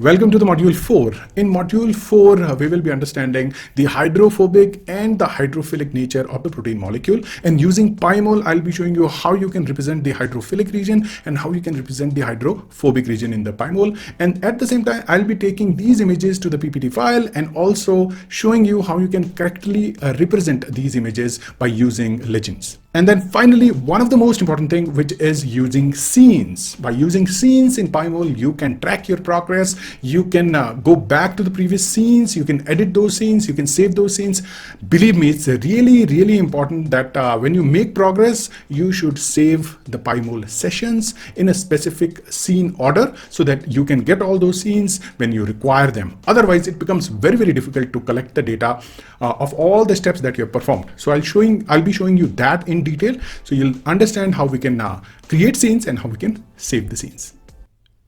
Welcome to the module 4. In module 4, we will be understanding the hydrophobic and the hydrophilic nature of the protein molecule. And using PyMol, I'll be showing you how you can represent the hydrophilic region and how you can represent the hydrophobic region in the PyMol. And at the same time, I'll be taking these images to the PPT file and also showing you how you can correctly represent these images by using legends. And then finally, one of the most important thing, which is using scenes. By using scenes in PyMol, you can track your progress. You can go back to the previous scenes. You can edit those scenes. You can save those scenes. Believe me, it's really, really important that when you make progress, you should save the PyMol sessions in a specific scene order so that you can get all those scenes when you require them. Otherwise, it becomes very, very difficult to collect the data of all the steps that you have performed. So I'll be showing you that in detail, so you'll understand how we can create scenes and how we can save the scenes.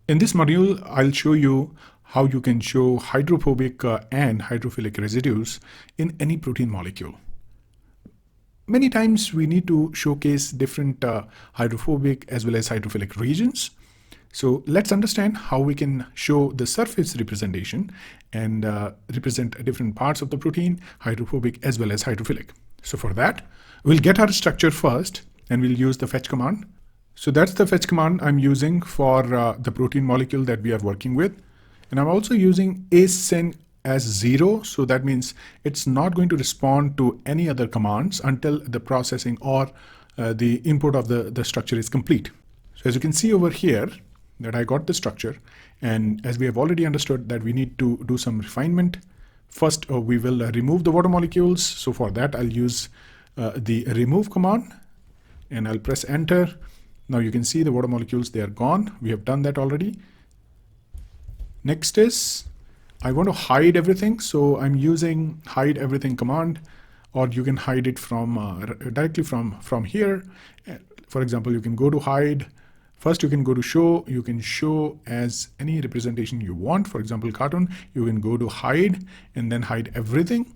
In this module, I'll show you how you can show hydrophobic and hydrophilic residues in any protein molecule. Many times we need to showcase different hydrophobic as well as hydrophilic regions. So let's understand how we can show the surface representation and represent different parts of the protein, hydrophobic as well as hydrophilic. So for that, we'll get our structure first and we'll use the fetch command. So that's the fetch command I'm using for the protein molecule that we are working with. And I'm also using ascend as 0. So that means it's not going to respond to any other commands until the processing or the input of the structure is complete. So as you can see over here that I got the structure, and as we have already understood that we need to do some refinement. First, we will remove the water molecules. So for that, I'll use the remove command and I'll press enter. Now you can see the water molecules, they are gone. We have done that already. Next is I want to hide everything. So I'm using hide everything command, or you can hide it from directly from here. For example, you can go to hide. First, you can go to show. You can show as any representation you want. For example, cartoon, you can go to hide and then hide everything.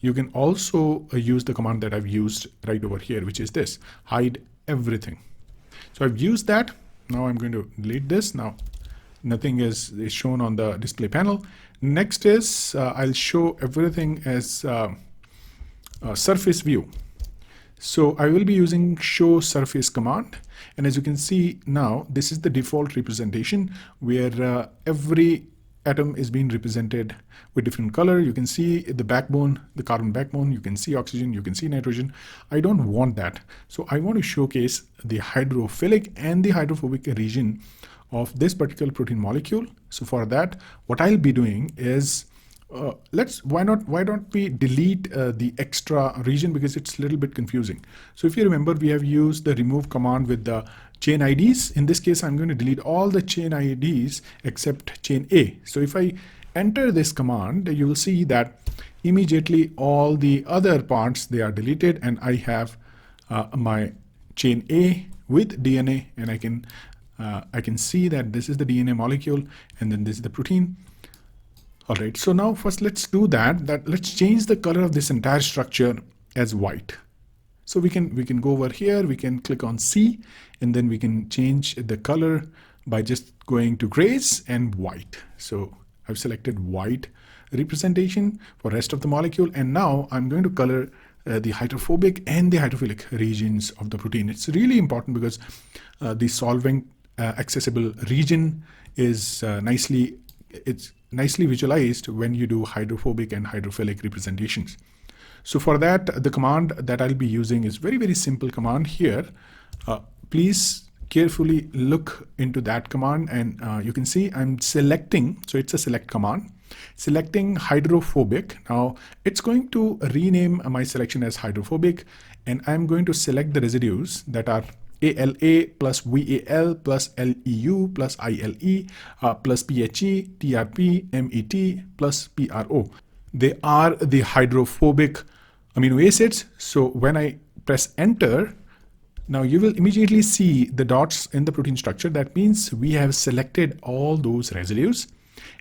You can also use the command that I've used right over here, which is this, hide everything. So I've used that. Now I'm going to delete this. Now nothing is shown on the display panel. Next is I'll show everything as surface view. So I will be using show surface command. And as you can see now, this is the default representation where every atom is being represented with different color. You can see the backbone, the carbon backbone, you can see oxygen, you can see nitrogen. I don't want that. So I want to showcase the hydrophilic and the hydrophobic region of this particular protein molecule. So for that, what I'll be doing is why don't we delete the extra region, because it's a little bit confusing. So if you remember, we have used the remove command with the chain IDs. In this case, I'm going to delete all the chain IDs except chain A. So if I enter this command, you will see that immediately all the other parts, they are deleted, and I have my chain A with DNA, and I can see that this is the DNA molecule and then this is the protein. All right, so now first let's do that. Let's change the color of this entire structure as white. So we can go over here, we can click on C, and then we can change the color by just going to grays and white. So I've selected white representation for rest of the molecule, and now I'm going to color the hydrophobic and the hydrophilic regions of the protein. It's really important because the solvent accessible region is nicely visualized when you do hydrophobic and hydrophilic representations. So for that, the command that I'll be using is very, very simple command here. Please carefully look into that command, and you can see I'm selecting, so it's a select command, selecting hydrophobic. Now it's going to rename my selection as hydrophobic, and I'm going to select the residues that are ALA plus VAL plus LEU plus ILE plus PHE, TRP, MET plus PRO. They are the hydrophobic amino acids. So when I press enter, now you will immediately see the dots in the protein structure. That means we have selected all those residues,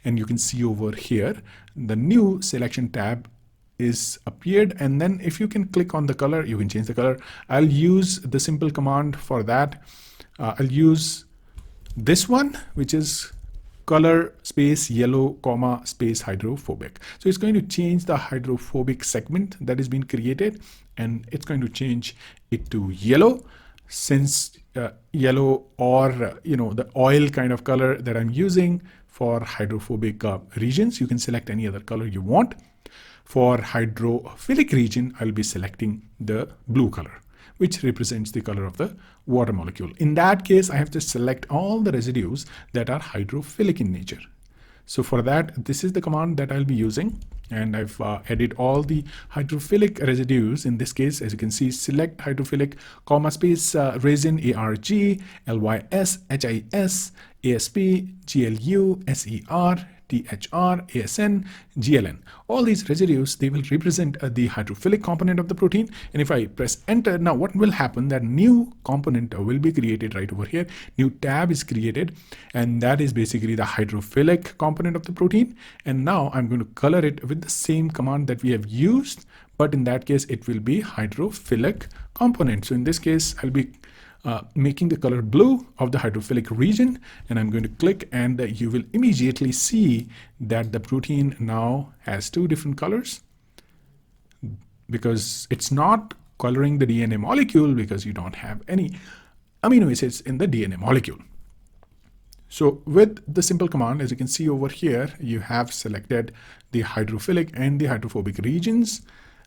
and you can see over here the new selection tab is appeared, and then if you can click on the color, you can change the color. I'll use the simple command for that. I'll use this one, which is color space yellow comma space hydrophobic. So it's going to change the hydrophobic segment that is being created, and it's going to change it to yellow, since yellow or the oil kind of color that I'm using for hydrophobic regions. You can select any other color you want. For hydrophilic region, I'll be selecting the blue color, which represents the color of the water molecule. In that case, I have to select all the residues that are hydrophilic in nature. So for that, this is the command that I'll be using, and I've added all the hydrophilic residues. In this case, as you can see, select hydrophilic comma space resin ARG, LYS, HIS, ASP, GLU, SER, THR, ASN, GLN. All these residues, they will represent the hydrophilic component of the protein. And if I press enter, now what will happen, that new component will be created right over here. New tab is created, and that is basically the hydrophilic component of the protein. And now I'm going to color it with the same command that we have used, but in that case, it will be hydrophilic component. So in this case, I'll be making the color blue of the hydrophilic region, and I'm going to click, and you will immediately see that the protein now has two different colors, because it's not coloring the DNA molecule, because you don't have any amino acids in the DNA molecule. So with the simple command, as you can see over here, you have selected the hydrophilic and the hydrophobic regions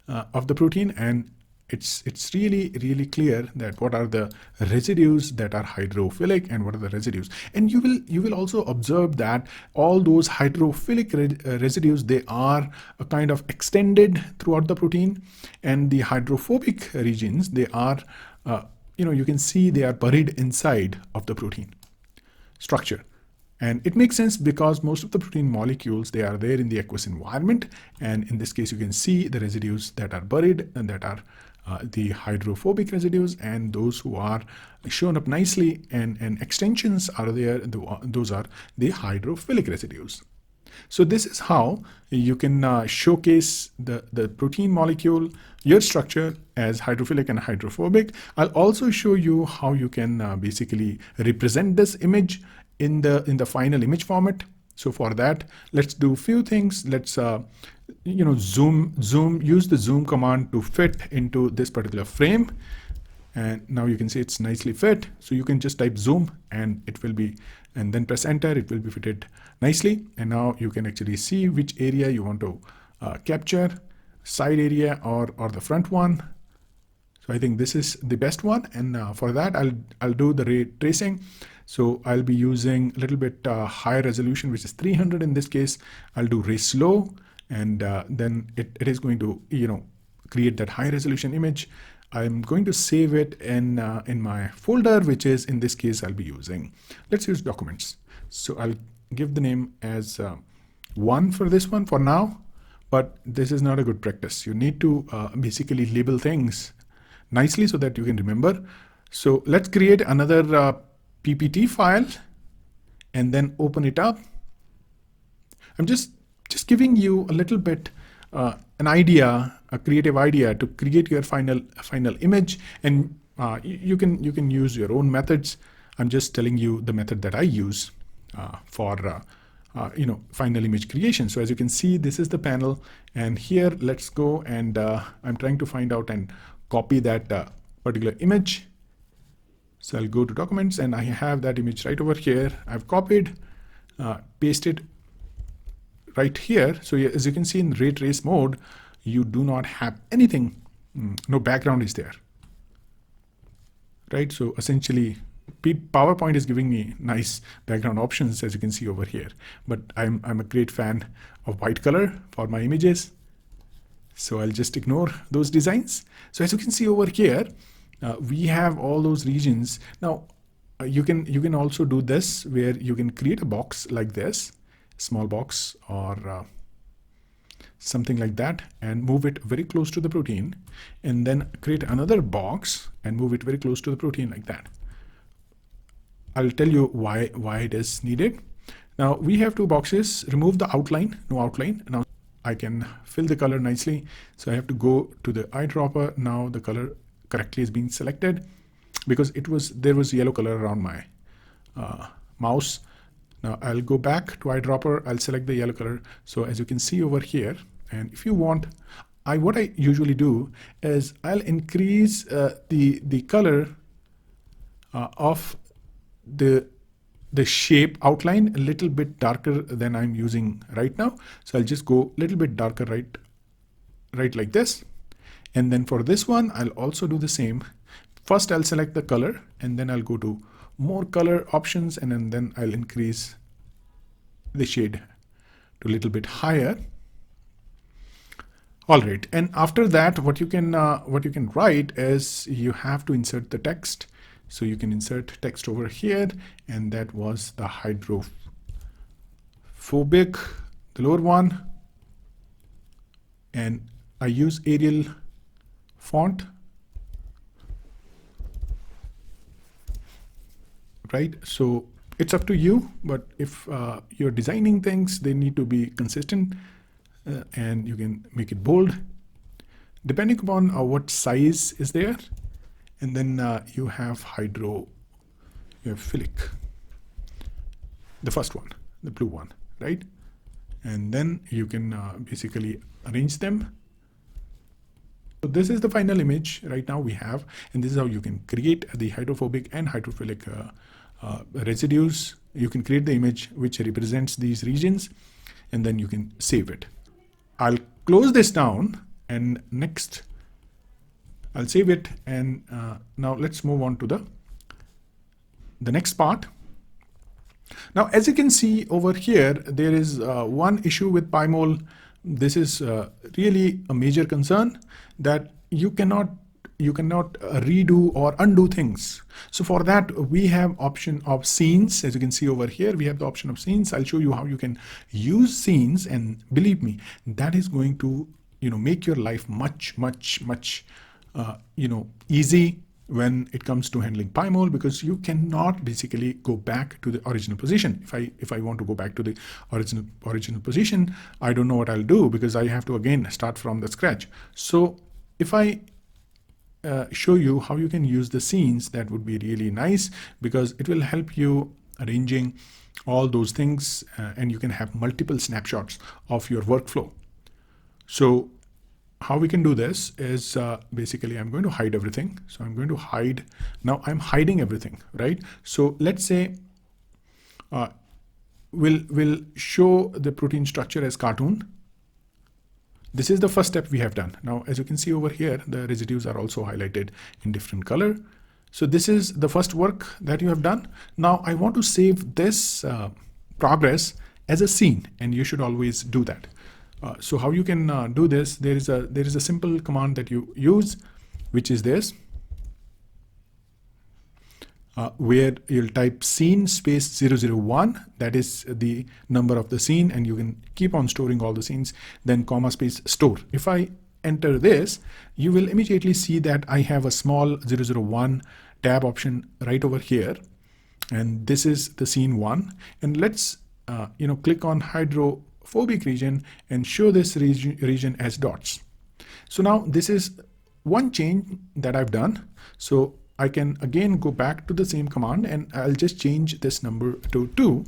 of the protein, and it's really clear that what are the residues that are hydrophilic and what are the residues. And you will also observe that all those hydrophilic residues, they are a kind of extended throughout the protein, and the hydrophobic regions, they are you can see they are buried inside of the protein structure. And it makes sense because most of the protein molecules, they are there in the aqueous environment, and in this case you can see the residues that are buried, and that are the hydrophobic residues, and those who are shown up nicely and extensions are there, those are the hydrophilic residues. So this is how you can showcase the protein molecule, your structure, as hydrophilic and hydrophobic. I'll also show you how you can basically represent this image in the final image format. So for that, let's do a few things. Let's zoom, use the zoom command to fit into this particular frame. And now you can see it's nicely fit. So you can just type zoom, and it will be, and then press enter, it will be fitted nicely. And now you can actually see which area you want to capture, side area or the front one. So I think this is the best one. And for that, I'll do the ray tracing. So I'll be using a little bit higher resolution, which is 300 in this case. I'll do ray slow, and then it is going to create that high resolution image. I'm going to save it in my folder, which is, in this case, I'll be using, let's use documents. So I'll give the name as 1 for this one for now, but this is not a good practice. You need to basically label things nicely so that you can remember. So let's create another PPT file and then open it up. I'm just giving you a little bit an idea, a creative idea to create your final image, and you can use your own methods. I'm just telling you the method that I use for final image creation. So as you can see, this is the panel, and here let's go, and I'm trying to find out and copy that particular image. So I'll go to documents, and I have that image right over here. I've copied, pasted right here. So as you can see, in ray trace mode, you do not have anything, no background is there, right? So essentially, PowerPoint is giving me nice background options, as you can see over here, but I'm a great fan of white color for my images. So I'll just ignore those designs. So as you can see over here, we have all those regions. Now you can also do this, where you can create a box like this, small box or something like that, and move it very close to the protein, and then create another box and move it very close to the protein like that. I'll tell you why it is needed. Now we have two boxes. Remove the outline, no outline. Now I can fill the color nicely. So I have to go to the eyedropper. Now the color correctly is being selected, because there was yellow color around my mouse. Now I'll go back to eyedropper. I'll select the yellow color. So as you can see over here, and if you want, what I usually do is I'll increase the color of the shape outline a little bit darker than I'm using right now. So I'll just go a little bit darker right like this. And then for this one, I'll also do the same. First, I'll select the color, and then I'll go to more color options, and then I'll increase the shade to a little bit higher. All right, and after that, what you can write is you have to insert the text. So you can insert text over here, and that was the hydrophobic, the lower one, and I use Arial font, right? So it's up to you, but if you're designing things, they need to be consistent, and you can make it bold depending upon what size is there. And then you have hydrophilic, the first one, the blue one, right? And then you can basically arrange them. So this is the final image right now we have, and this is how you can create the hydrophobic and hydrophilic residues. You can create the image which represents these regions, and then you can save it. I'll close this down, and next I'll save it. And now let's move on to the next part. Now, as you can see over here, there is one issue with PyMol. This is really a major concern, that you cannot redo or undo things. So for that, we have option of scenes. As you can see over here, we have the option of scenes. I'll show you how you can use scenes, and believe me, that is going to make your life much easy when it comes to handling PyMol, because you cannot basically go back to the original position. If I want to go back to the original position, I don't know what I'll do, because I have to again start from the scratch. So if I show you how you can use the scenes, that would be really nice, because it will help you arranging all those things, and you can have multiple snapshots of your workflow. So how we can do this is basically I'm going to hide everything. So I'm going to hide. Now I'm hiding everything, right? So let's say we'll show the protein structure as cartoon. This is the first step we have done. Now, as you can see over here, the residues are also highlighted in different color. So this is the first work that you have done. Now I want to save this progress as a scene, and you should always do that. So how you can do this, there is a simple command that you use, which is this, where you'll type scene space 001, that is the number of the scene, and you can keep on storing all the scenes, then comma space store. If I enter this, you will immediately see that I have a small 001 tab option right over here, and this is the scene 1. And let's click on hydrophobic region and show this region as dots. So now this is one change that I've done. So I can again go back to the same command, and I'll just change this number to 2.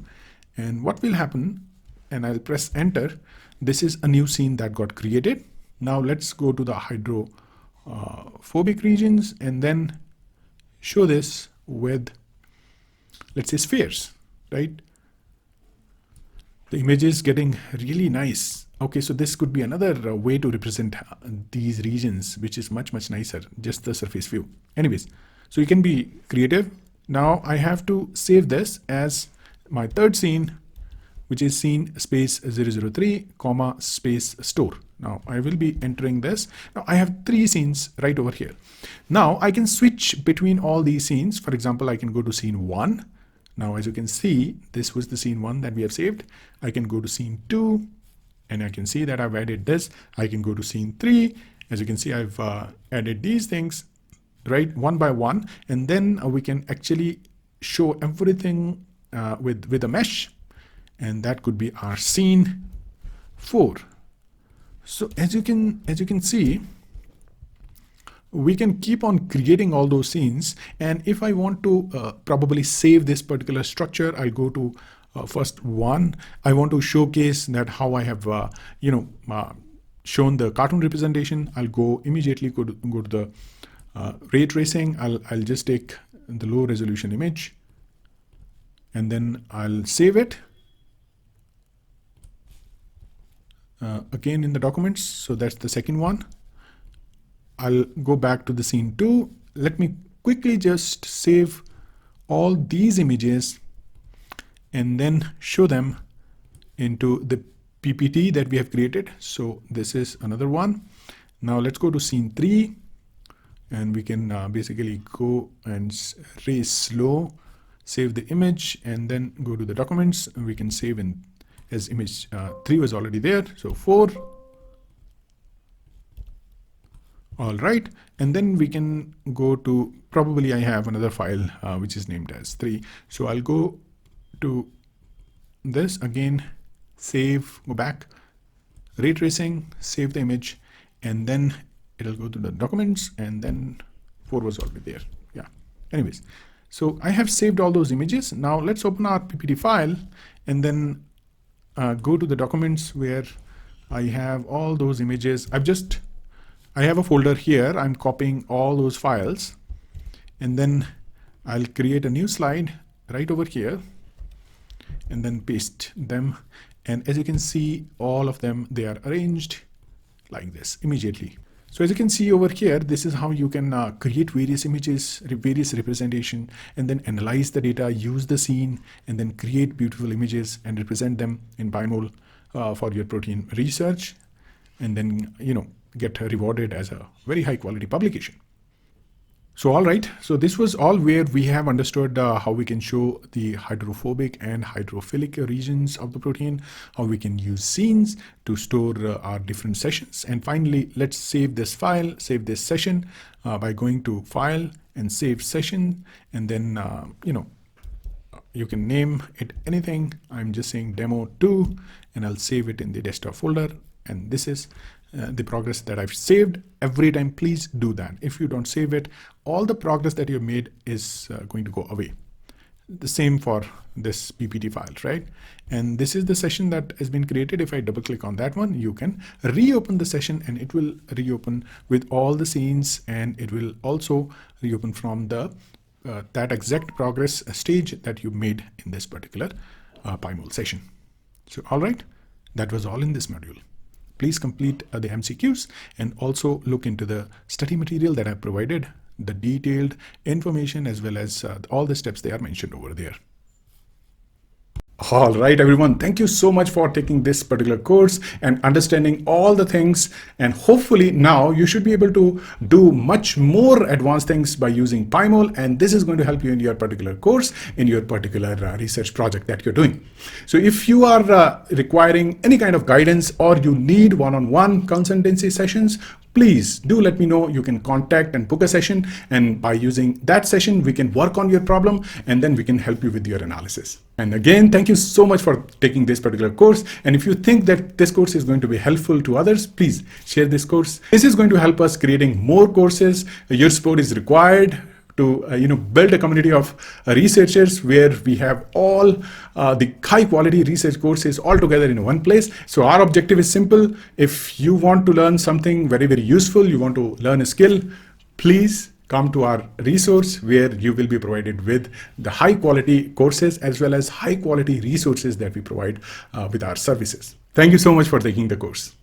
And what will happen, and I'll press enter, this is a new scene that got created. Now let's go to the hydrophobic regions and then show this with, let's say, spheres, right? The image is getting really nice. Okay, so this could be another way to represent these regions, which is much nicer, just the surface view. Anyways, so you can be creative. Now I have to save this as my third scene, which is scene space 003, comma space store. Now I will be entering this. Now I have 3 scenes right over here. Now I can switch between all these scenes. For example, I can go to scene 1. Now, as you can see, this was the scene 1 that we have saved. I can go to scene 2, and I can see that I've added this. I can go to scene 3. As you can see, I've added these things, right, one by one. And then we can actually show everything with a mesh. And that could be our scene 4. So as you can see, we can keep on creating all those scenes. And if I want to probably save this particular structure, I'll go to first one, I want to showcase that how I have, shown the cartoon representation. I'll go immediately go to the ray tracing. I'll just take the low resolution image and then I'll save it again in the documents. So that's the second one. I'll go back to the scene 2. Let me quickly just save all these images and then show them into the PPT that we have created. So this is another one. Now let's go to scene 3 and we can basically go and raise slow, save the image, and then go to the documents, and we can save in as image 3 was already there, so 4. All right, and then we can go to, probably I have another file which is named as 3. So I'll go to this again, save, go back, ray tracing, save the image, and then it'll go to the documents, and then 4 was already there. Yeah, anyways, so I have saved all those images. Now let's open our PPT file and then go to the documents where I have all those images. I have a folder here. I'm copying all those files, and then I'll create a new slide right over here and then paste them. And as you can see, all of them, they are arranged like this immediately. So as you can see over here, this is how you can create various images, various representation, and then analyze the data, use the scene, and then create beautiful images and represent them in PyMol for your protein research, and then get rewarded as a very high quality publication. So all right, so this was all where we have understood how we can show the hydrophobic and hydrophilic regions of the protein, how we can use scenes to store our different sessions. And finally, let's save this file, save this session by going to File and Save Session. And then, you can name it anything. I'm just saying demo2, and I'll save it in the desktop folder. And this is the progress that I've saved. Every time, please do that. If you don't save it, all the progress that you made is going to go away. The same for this PPT file, right? And this is the session that has been created. If I double click on that one, you can reopen the session and it will reopen with all the scenes, and it will also reopen from the that exact progress stage that you made in this particular PyMol session. So, all right, that was all in this module. Please complete the MCQs and also look into the study material that I've provided, the detailed information as well as all the steps they are mentioned over there. All right, everyone, thank you so much for taking this particular course and understanding all the things. And hopefully now you should be able to do much more advanced things by using PyMol. And this is going to help you in your particular course, in your particular research project that you're doing. So if you are requiring any kind of guidance or you need one-on-one consultancy sessions, please do let me know. You can contact and book a session, and by using that session, we can work on your problem and then we can help you with your analysis. And again, thank you so much for taking this particular course. And if you think that this course is going to be helpful to others, please share this course. This is going to help us creating more courses. Your support is required to build a community of researchers where we have all the high quality research courses all together in one place. So our objective is simple. If you want to learn something very, very useful, you want to learn a skill, please come to our resource where you will be provided with the high quality courses as well as high quality resources that we provide with our services. Thank you so much for taking the course.